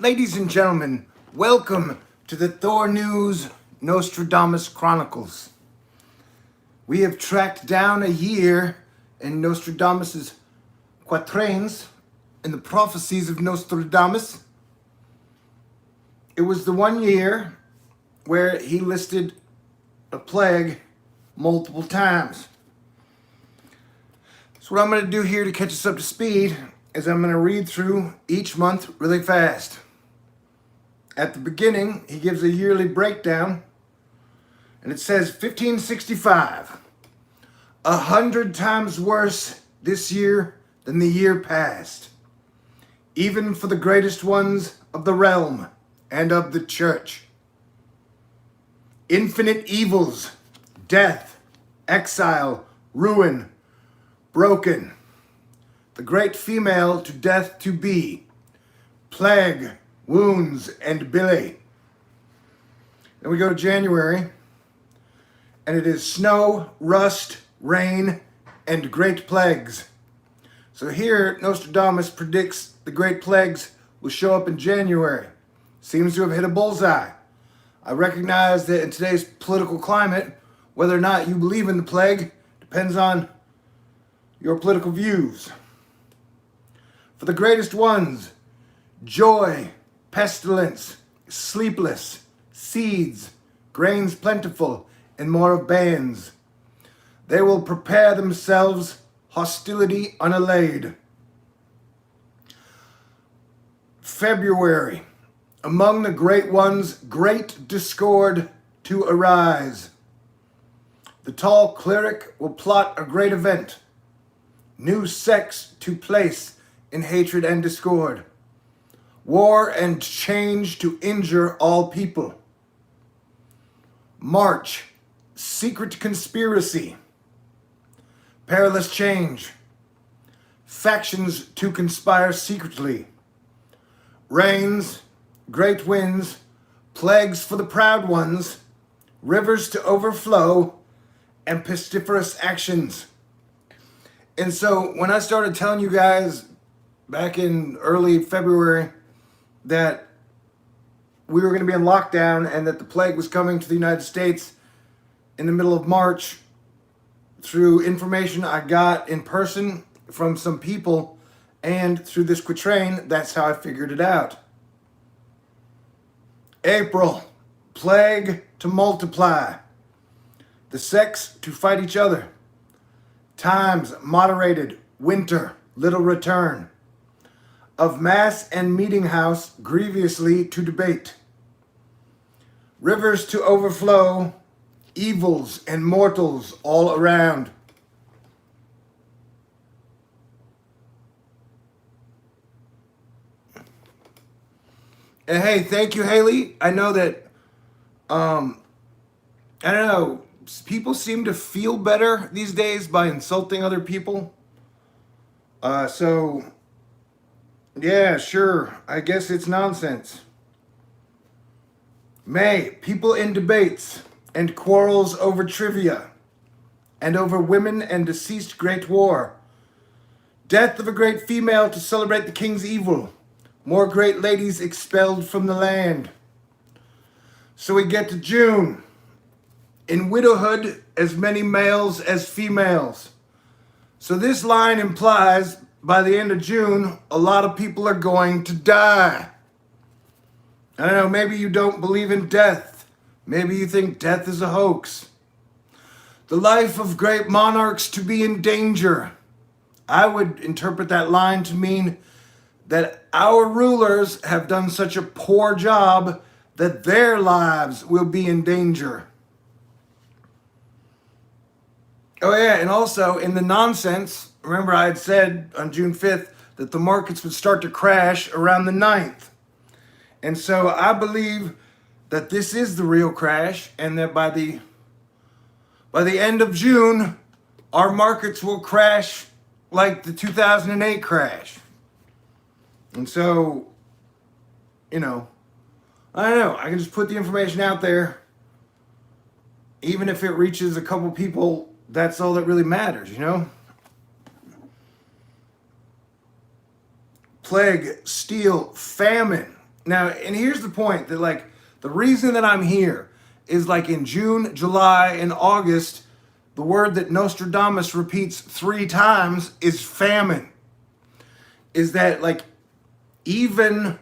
Ladies and gentlemen, welcome to the Thor News Nostradamus Chronicles. We have tracked down a year in Nostradamus's quatrains in the prophecies of Nostradamus. It was the 1 year where he listed a plague multiple times. So what I'm going to do here to catch us up to speed is I'm going to read through each month really fast. At the beginning, he gives a yearly breakdown, and it says 1565, 100 times worse this year than the year past, even for the greatest ones of the realm and of the church. Infinite evils, death, exile, ruin, broken, the great female to death to be, plague, wounds, and billy. Then we go to January, and it is snow, rust, rain, and great plagues. So here, Nostradamus predicts the great plagues will show up in January. Seems to have hit a bullseye. I recognize that in today's political climate, whether or not you believe in the plague depends on your political views. For the greatest ones, joy, pestilence, sleepless, seeds, grains plentiful, and more of bands. They will prepare themselves, hostility unallayed. February, among the great ones, great discord to arise. The tall cleric will plot a great event, new sects to place in hatred and discord, war and change to injure all people. March, secret conspiracy, perilous change, factions to conspire secretly, rains, great winds, plagues for the proud ones, rivers to overflow, and pestiferous actions. And so when I started telling you guys back in early February that we were going to be in lockdown and that the plague was coming to the United States in the middle of March through information I got in person from some people and through this quatrain, that's how I figured it out. April, plague to multiply, the sects to fight each other, times moderated, winter, little return, of mass and meeting house grievously to debate, rivers to overflow, evils and mortals all around. And hey, thank you, Haley. I know that, I don't know, people seem to feel better these days by insulting other people. So, yeah, sure, I guess it's nonsense. May, people in debates and quarrels over trivia and over women and deceased great war. Death of a great female to celebrate the king's evil. More great ladies expelled from the land. So we get to June. In widowhood, as many males as females. So this line implies by the end of June, a lot of people are going to die. I don't know, maybe you don't believe in death. Maybe you think death is a hoax. The life of great monarchs to be in danger. I would interpret that line to mean that our rulers have done such a poor job that their lives will be in danger. Oh yeah, and also in the nonsense, remember I had said on June 5th that the markets would start to crash around the 9th. And so I believe that this is the real crash and that by the end of June, our markets will crash like the 2008 crash. And so, you know, I don't know. I can just put the information out there. Even if it reaches a couple people, that's all that really matters, you know? Plague, steel, famine. Now, and here's the point that like the reason that I'm here is like in June, July, and August, the word that Nostradamus repeats 3 times is famine. Is that like even,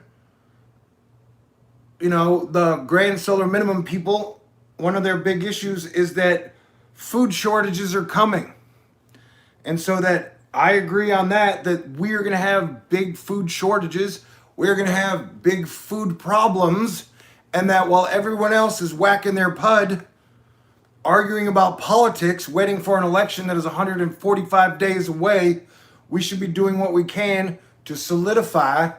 you know, the grand solar minimum people, one of their big issues is that food shortages are coming. And so that I agree on that we're going to have big food shortages. We're going to have big food problems. And that while everyone else is whacking their pud, arguing about politics, waiting for an election that is 145 days away, we should be doing what we can to solidify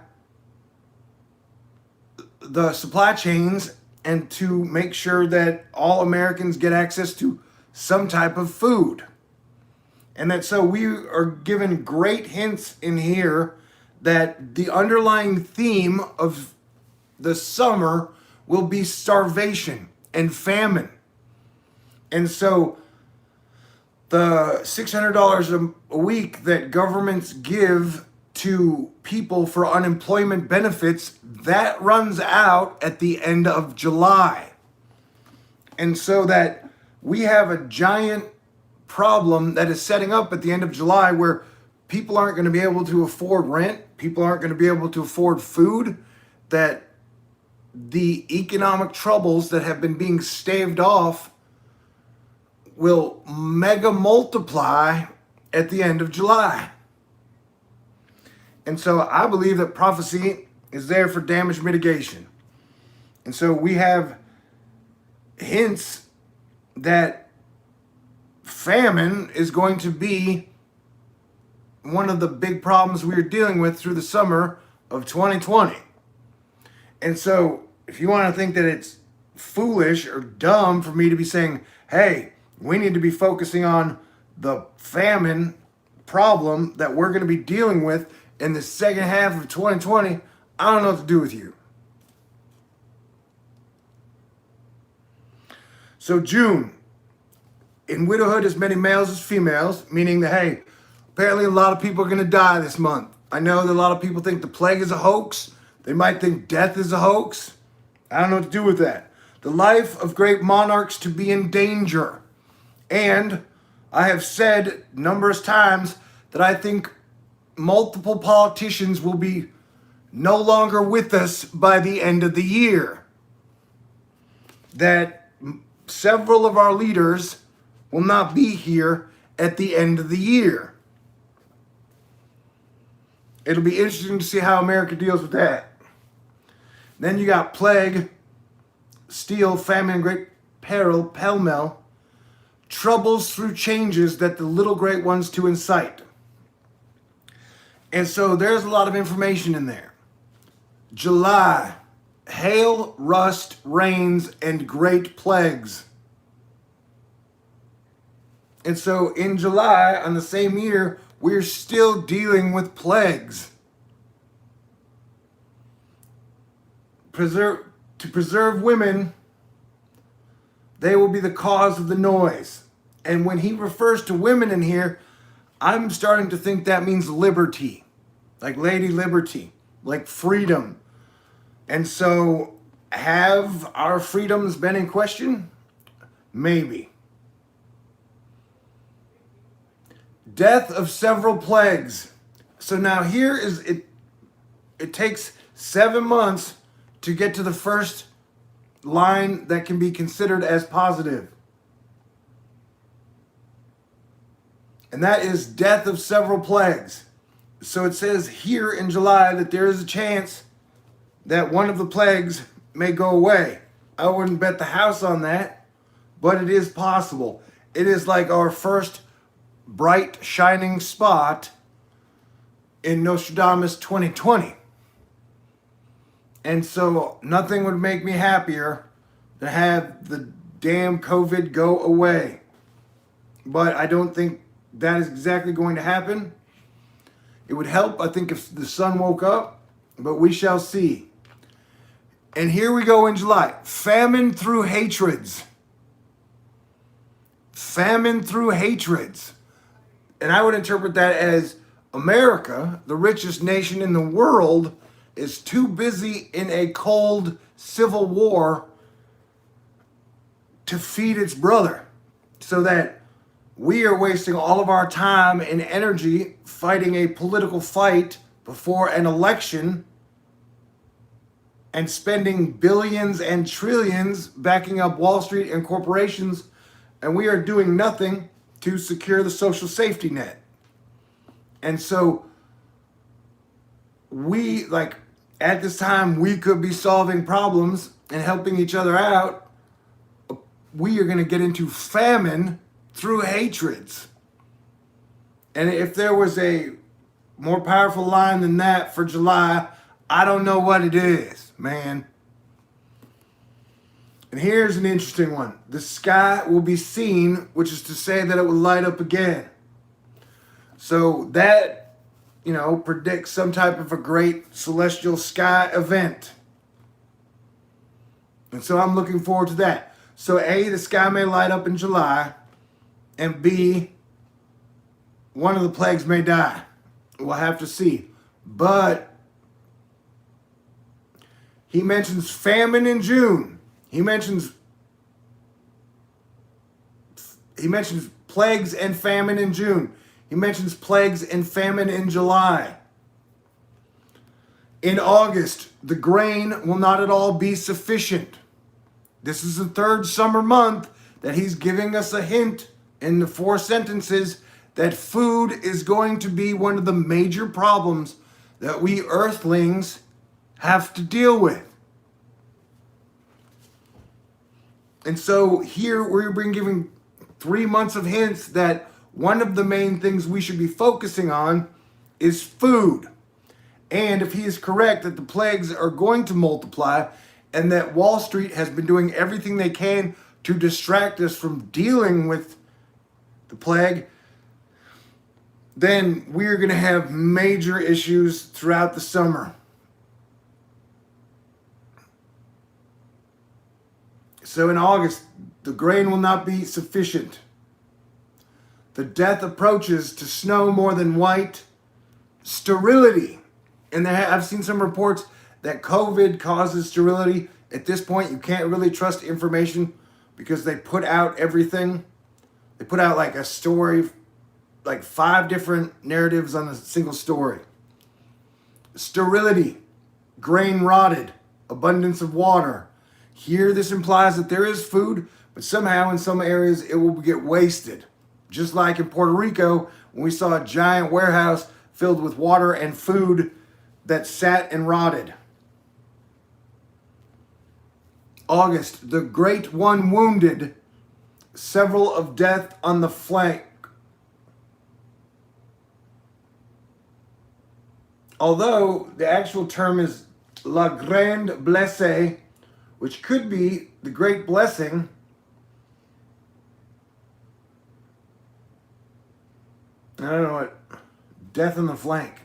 the supply chains and to make sure that all Americans get access to some type of food. And that so we are given great hints in here that the underlying theme of the summer will be starvation and famine. And so the $600 a week that governments give to people for unemployment benefits, that runs out at the end of July. And so that we have a giant problem that is setting up at the end of July where people aren't going to be able to afford rent, people aren't going to be able to afford food, that the economic troubles that have been being staved off will mega multiply at the end of July. And so I believe that prophecy is there for damage mitigation. And so we have hints that famine is going to be one of the big problems we are dealing with through the summer of 2020. And so if you want to think that it's foolish or dumb for me to be saying, hey, we need to be focusing on the famine problem that we're going to be dealing with in the second half of 2020, I don't know what to do with you. So June, in widowhood as many males as females, meaning that, hey, apparently a lot of people are going to die this month. I know that a lot of people think the plague is a hoax. They might think death is a hoax. I don't know what to do with that. The life of great monarchs to be in danger. And I have said numerous times that I think multiple politicians will be no longer with us by the end of the year. That several of our leaders will not be here at the end of the year. It'll be interesting to see how America deals with that. Then you got plague, steel, famine, great peril, pell-mell, troubles through changes that the little great ones to incite. And so there's a lot of information in there. July, hail, rust, rains, and great plagues. And so in July, on the same year, we're still dealing with plagues. To preserve women, they will be the cause of the noise. And when he refers to women in here, I'm starting to think that means liberty, like Lady Liberty, like freedom. And so have our freedoms been in question? Maybe. Death of several plagues. So now here is it. It takes 7 months to get to the first line that can be considered as positive. And that is death of several plagues. So it says here in July that there is a chance that one of the plagues may go away. I wouldn't bet the house on that, but it is possible. It is like our first bright, shining spot in Nostradamus 2020. And so nothing would make me happier to have the damn COVID go away. But I don't think that is exactly going to happen. It would help, I think, if the sun woke up, but we shall see. And here we go in July. Famine through hatreds. Famine through hatreds. And I would interpret that as America, the richest nation in the world, is too busy in a cold civil war to feed its brother, so that we are wasting all of our time and energy fighting a political fight before an election and spending billions and trillions backing up Wall Street and corporations, and we are doing nothing to secure the social safety net. And so we, like, at this time, we could be solving problems and helping each other out. We are going to get into famine through hatreds. And if there was a more powerful line than that for July, I don't know what it is, man. And here's an interesting one. The sky will be seen, which is to say that it will light up again. So that, predicts some type of a great celestial sky event. And so I'm looking forward to that. So A, the sky may light up in July, and B, one of the plagues may die. We'll have to see. But he mentions famine in June. He mentions plagues and famine in June. He mentions plagues and famine in July. In August, the grain will not at all be sufficient. This is the third summer month that he's giving us a hint in the 4 sentences that food is going to be one of the major problems that we earthlings have to deal with. And so here we're being given 3 months of hints that one of the main things we should be focusing on is food. And if he is correct that the plagues are going to multiply and that Wall Street has been doing everything they can to distract us from dealing with the plague, then we're going to have major issues throughout the summer. So in August, the grain will not be sufficient. The death approaches to snow more than white. Sterility. And I've seen some reports that COVID causes sterility. At this point, you can't really trust information because they put out everything. They put out like a story, like 5 different narratives on a single story. Sterility. Grain rotted. Abundance of water. Here, this implies that there is food, but somehow in some areas it will get wasted. Just like in Puerto Rico, when we saw a giant warehouse filled with water and food that sat and rotted. August, the great one wounded, several of death on the flank. Although the actual term is la grande blessée, which could be the great blessing, I don't know what, death on the flank.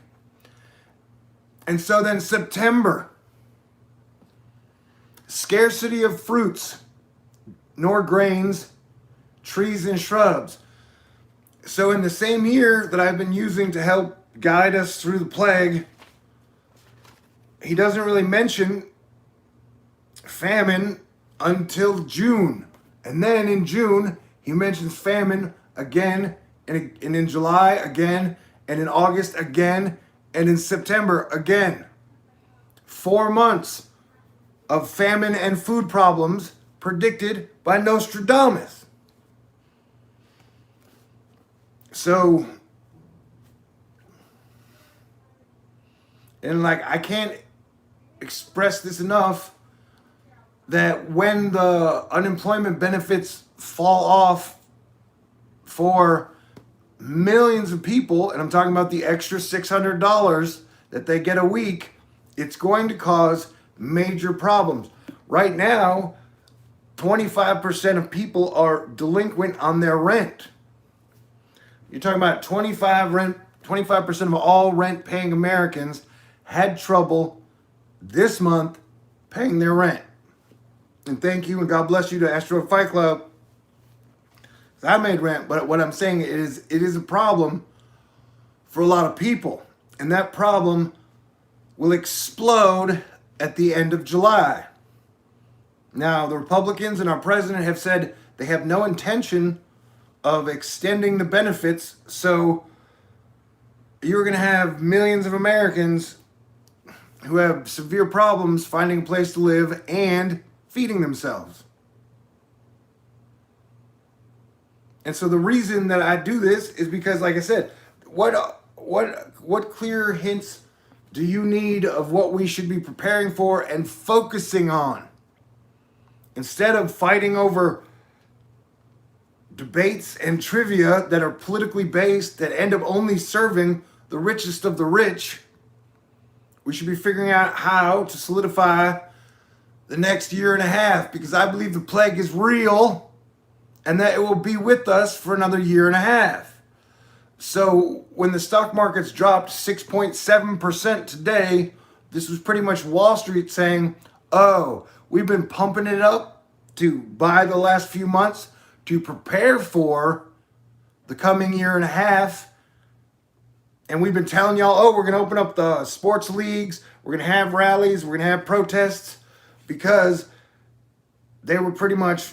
And so then September, scarcity of fruits, nor grains, trees and shrubs. So in the same year that I've been using to help guide us through the plague, he doesn't really mention famine until June. And then in June, he mentions famine again, and in July again, and in August again, and in September again. 4 months of famine and food problems predicted by Nostradamus. So, and I can't express this enough, that when the unemployment benefits fall off for millions of people, and I'm talking about the extra $600 that they get a week, it's going to cause major problems. Right now, 25% of people are delinquent on their rent. You're talking about 25% of all rent-paying Americans had trouble this month paying their rent. And thank you and God bless you to Astro Fight Club. I made rent, but what I'm saying is it is a problem for a lot of people. And that problem will explode at the end of July. Now, the Republicans and our president have said they have no intention of extending the benefits, so you're going to have millions of Americans who have severe problems finding a place to live and feeding themselves. And so the reason that I do this is because, like I said, what clear hints do you need of what we should be preparing for and focusing on? Instead of fighting over debates and trivia that are politically based that end up only serving the richest of the rich, we should be figuring out how to solidify the next year and a half, because I believe the plague is real and that it will be with us for another year and a half. So when the stock markets dropped 6.7% today, this was pretty much Wall Street saying, oh, we've been pumping it up to buy the last few months to prepare for the coming year and a half. And we've been telling y'all, oh, we're going to open up the sports leagues, we're going to have rallies, we're going to have protests, because they were pretty much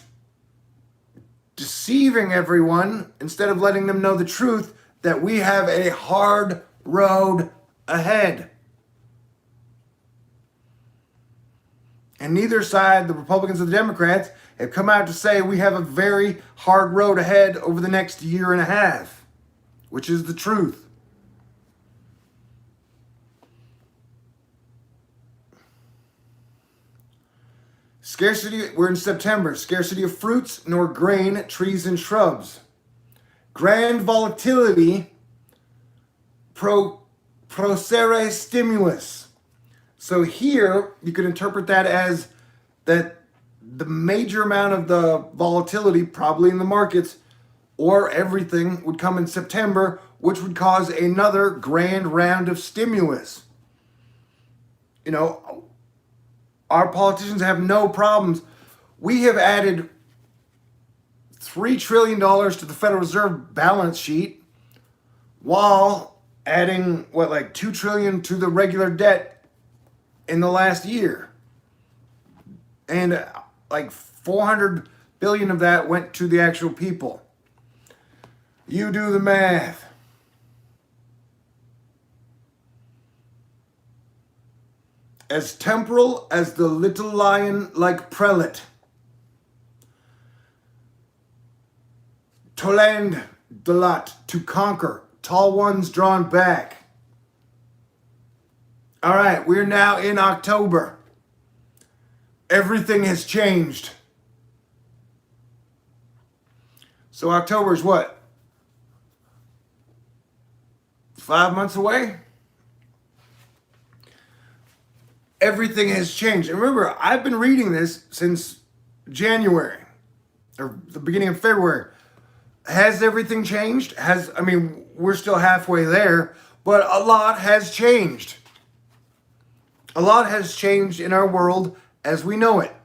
deceiving everyone instead of letting them know the truth that we have a hard road ahead. And neither side, the Republicans or the Democrats, have come out to say we have a very hard road ahead over the next year and a half, which is the truth. Scarcity, we're in September. Scarcity of fruits, nor grain, trees, and shrubs. Grand volatility, procere stimulus. So here, you could interpret that as that the major amount of the volatility, probably in the markets, or everything, would come in September, which would cause another grand round of stimulus. You know, our politicians have no problems. We have added $3 trillion to the Federal Reserve balance sheet while adding, $2 trillion to the regular debt in the last year. And $400 billion of that went to the actual people. You do the math. As temporal as the little lion like prelate. To land the lot, to conquer, tall ones drawn back. All right, we're now in October. Everything has changed. So October is what? 5 months away? Everything has changed. And remember, I've been reading this since January, or the beginning of February. Has everything changed? We're still halfway there, but a lot has changed. A lot has changed in our world as we know it.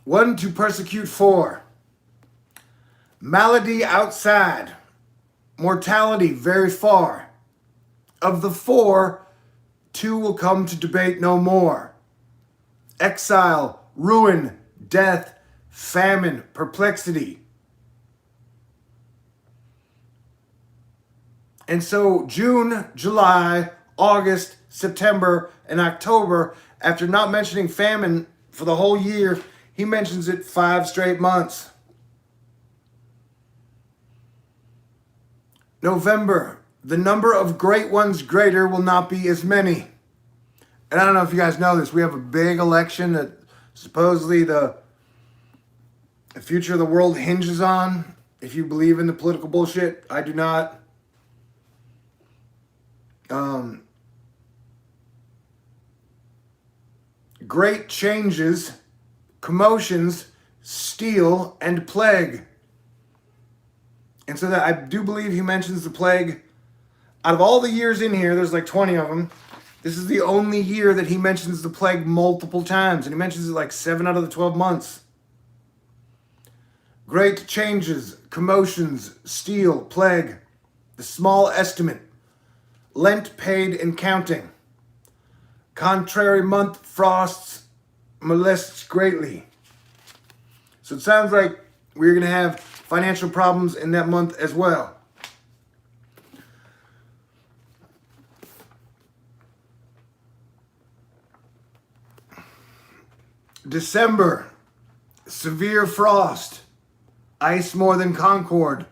1 to persecute 4. Malady outside. Mortality very far. Of the 4, 2 will come to debate no more. Exile, ruin, death, famine, perplexity. And so June, July, August, September, and October, after not mentioning famine for the whole year, he mentions it 5 straight months. November, the number of great ones greater will not be as many. And I don't know if you guys know this, we have a big election that supposedly the future of the world hinges on. If you believe in the political bullshit, I do not. Great changes, commotions, steel, and plague. And so that I do believe he mentions the plague. Out of all the years in here, there's 20 of them. This is the only year that he mentions the plague multiple times. And he mentions it 7 out of the 12 months. Great changes, commotions, steel, plague. The small estimate. Lent paid and counting. Contrary month frosts molests greatly. So it sounds like we're going to have financial problems in that month as well. December, severe frost, ice more than concord,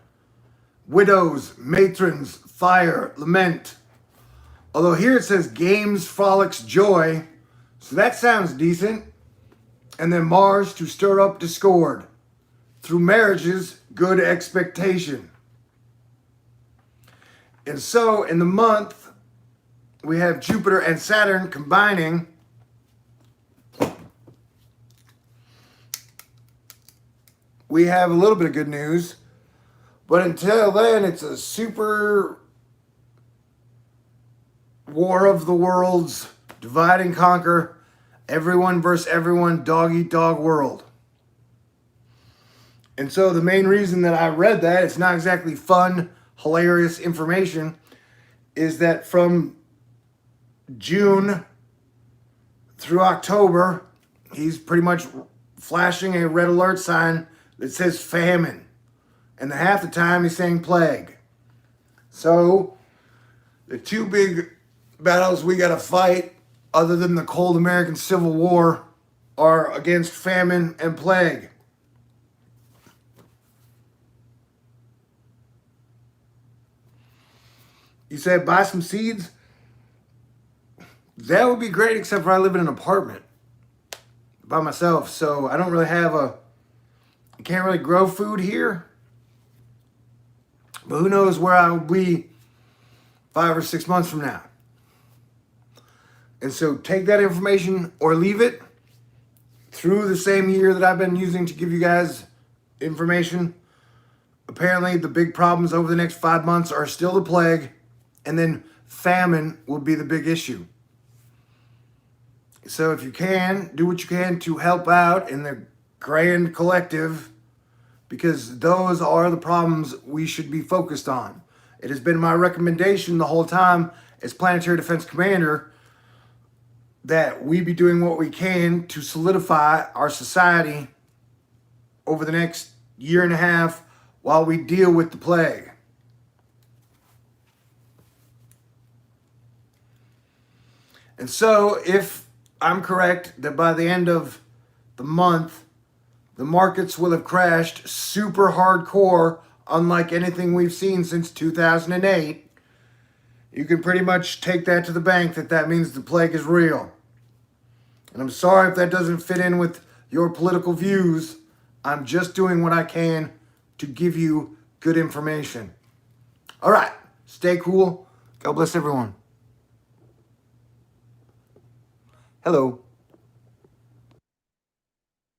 widows, matrons, fire, lament. Although here it says games, frolics, joy, so that sounds decent. And then Mars to stir up discord. Through marriages, good expectation. And so in the month, we have Jupiter and Saturn combining. We have a little bit of good news. But until then, it's a super war of the worlds, divide and conquer, everyone versus everyone, dog eat dog world. And so the main reason that I read that, it's not exactly fun, hilarious information, is that from June through October, he's pretty much flashing a red alert sign that says famine. And half the time he's saying plague. So the two big battles we got to fight, other than the cold American Civil War, are against famine and plague. You said buy some seeds? That would be great, except for I live in an apartment by myself, so I don't really have I can't really grow food here. But who knows where I will be 5 or 6 months from now. And so take that information or leave it through the same year that I've been using to give you guys information. Apparently the big problems over the next 5 months are still the plague, and then famine will be the big issue. So if you can, do what you can to help out in the grand collective, because those are the problems we should be focused on. It has been my recommendation the whole time as Planetary Defense Commander that we be doing what we can to solidify our society over the next year and a half while we deal with the plague. And so if I'm correct that by the end of the month, the markets will have crashed super hardcore, unlike anything we've seen since 2008. You can pretty much take that to the bank that means the plague is real. And I'm sorry if that doesn't fit in with your political views. I'm just doing what I can to give you good information. All right, stay cool. God bless everyone. Hello.